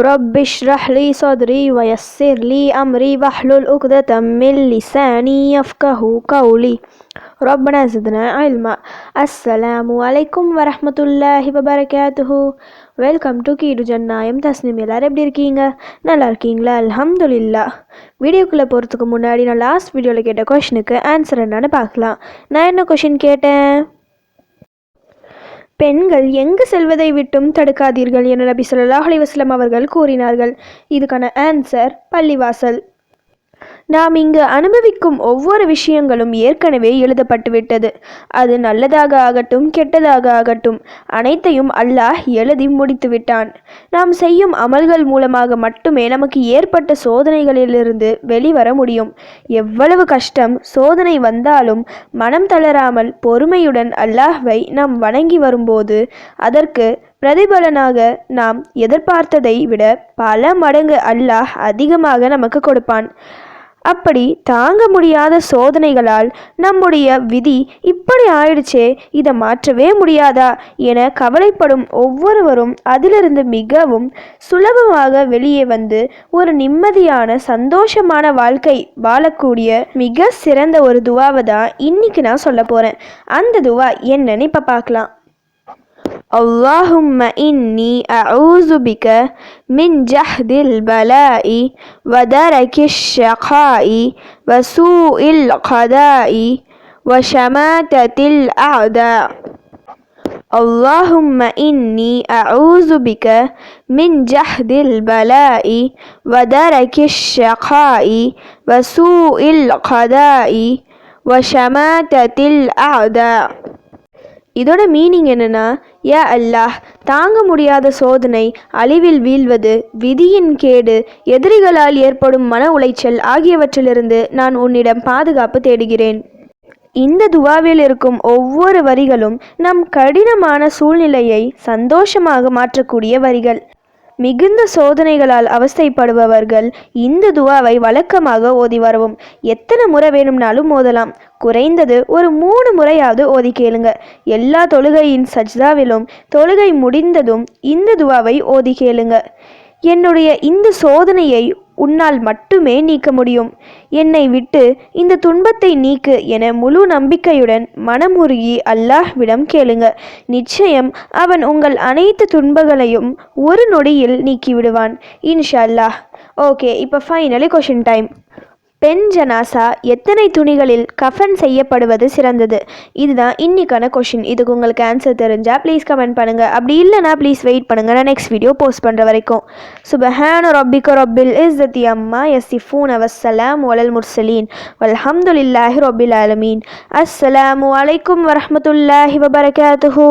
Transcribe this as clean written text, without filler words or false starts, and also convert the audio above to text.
رب اشرح لي صدري ويسر لي أمري واحلل عقدة من لساني يفقه قولي ربنا زدنا علما. அஸ்ஸலாமு அலைக்கும் வரஹ்மத்துல்லாஹி வபரகாத்துஹு. வெல்கம் டு கீடு ஜன்னாயம் தஸ்னிம். எல்லாரும் எப்படி இருக்கீங்க? நல்லா இருக்கீங்களா? அல்ஹம்துலில்லாஹ். வீடியோக்குள்ளே போகிறதுக்கு முன்னாடி நான் லாஸ்ட் வீடியோவில் கேட்ட கொஷனுக்கு ஆன்சர் என்னன்னு பார்க்கலாம். நான் என்ன கொஷின் கேட்டேன்? பெண்கள் எங்கு செல்வதை விட்டும் தடுக்காதீர்கள் என நபி ஸல்லல்லாஹு அலைஹி வஸல்லம் அவர்கள் கூறினார்கள். இதுக்கான ஆன்சர் பள்ளிவாசல். நாம் இங்கு அனுபவிக்கும் ஒவ்வொரு விஷயங்களும் ஏற்கனவே எழுதப்பட்டுவிட்டது. அது நல்லதாக ஆகட்டும் கெட்டதாக ஆகட்டும், அனைத்தையும் அல்லாஹ் எழுதி முடித்து விட்டான். நாம் செய்யும் அமல்கள் மூலமாக மட்டுமே நமக்கு ஏற்பட்ட சோதனைகளிலிருந்து வெளிவர முடியும். எவ்வளவு கஷ்டம் சோதனை வந்தாலும் மனம் தளராமல் பொறுமையுடன் அல்லாஹ்வை நாம் வணங்கி வரும்போது அதற்கு பிரதிபலனாக நாம் எதிர்பார்த்ததை விட பல மடங்கு அல்லாஹ் அதிகமாக நமக்கு கொடுப்பான். அப்படி தாங்க முடியாத சோதனைகளால் நம்முடைய விதி இப்படி ஆயிடுச்சே, இதை மாற்றவே முடியாதா என கவலைப்படும் ஒவ்வொருவரும் அதிலிருந்து மிகவும் சுலபமாக வெளியே வந்து ஒரு நிம்மதியான சந்தோஷமான வாழ்க்கை வாழக்கூடிய மிக சிறந்த ஒரு துவாவை தான் இன்னைக்கு நான் சொல்ல போகிறேன். அந்த துவா என்னன்னு இப்போ பார்க்கலாம். اللهم إني أعوذ بك من جهد البلاء ودرك الشقاء وسوء القضاء وشماتة الأعداء. اللهم إني أعوذ بك من جهد البلاء ودرك الشقاء وسوء القضاء وشماتة الأعداء. இதோட மீனிங் என்னன்னா, யா அல்லாஹ், தாங்க முடியாத சோதனை, அழிவில் வீழ்வது, விதியின் கேடு, எதிரிகளால் ஏற்படும் மன உளைச்சல் ஆகியவற்றிலிருந்து நான் உன்னிடம் பாதுகாப்பு தேடுகிறேன். இந்த துவாவில் இருக்கும் ஒவ்வொரு வரிகளும் நம் கடினமான சூழ்நிலையை சந்தோஷமாக மாற்றக்கூடிய வரிகள். மிகுந்த சோதனைகளால் அவஸ்தைப்படுபவர்கள் இந்த துவாவை வழக்கமாக ஓதி வரவும். எத்தனை முறை வேணும்னாலும் ஓதலாம். குறைந்தது ஒரு 3 முறையாவது ஓதி கேளுங்க. எல்லா தொழுகையின் சஜ்தாவிலும் தொழுகை முடிந்ததும் இந்த துவாவை ஓதி கேளுங்க. என்னுடைய இந்த சோதனையை உன்னால் மட்டுமே நீக்க முடியும். என்னை விட்டு இந்த துன்பத்தை நீக்கு என முழு நம்பிக்கையுடன் மனமுருகி அல்லாஹ்விடம் கேளுங்க. நிச்சயம் அவன் உங்கள் அனைத்து துன்பங்களையும் ஒரு நொடியில் நீக்கிவிடுவான் இன்ஷா அல்லாஹ். ஓகே, இப்போ ஃபைனலி கொஷின் டைம். பெண் ஜனாசா எத்தனை துணிகளில் கஃன் செய்யப்படுவது சிறந்தது? இதுதான் இன்னைக்கான கொஷின். இதுக்கு உங்களுக்கு ஆன்சர் தெரிஞ்சால் ப்ளீஸ் கமெண்ட் பண்ணுங்கள். அப்படி இல்லைனா ப்ளீஸ் வெயிட் பண்ணுங்கள், நான் நெக்ஸ்ட் வீடியோ போஸ்ட் பண்ணுற வரைக்கும். சுபஹான ரப்பிக ரப்பில் இஸ்ஸத்தி அம்மா யசிஃபூன் வஸ்ஸலாமு அலல் முர்சலீன் வல்ஹம்துலில்லாஹி ரப்பில் ஆலமீன். அஸ்ஸலாமு அலைக்கும் வரஹ்மத்துல்லாஹி வபரகாத்துஹு.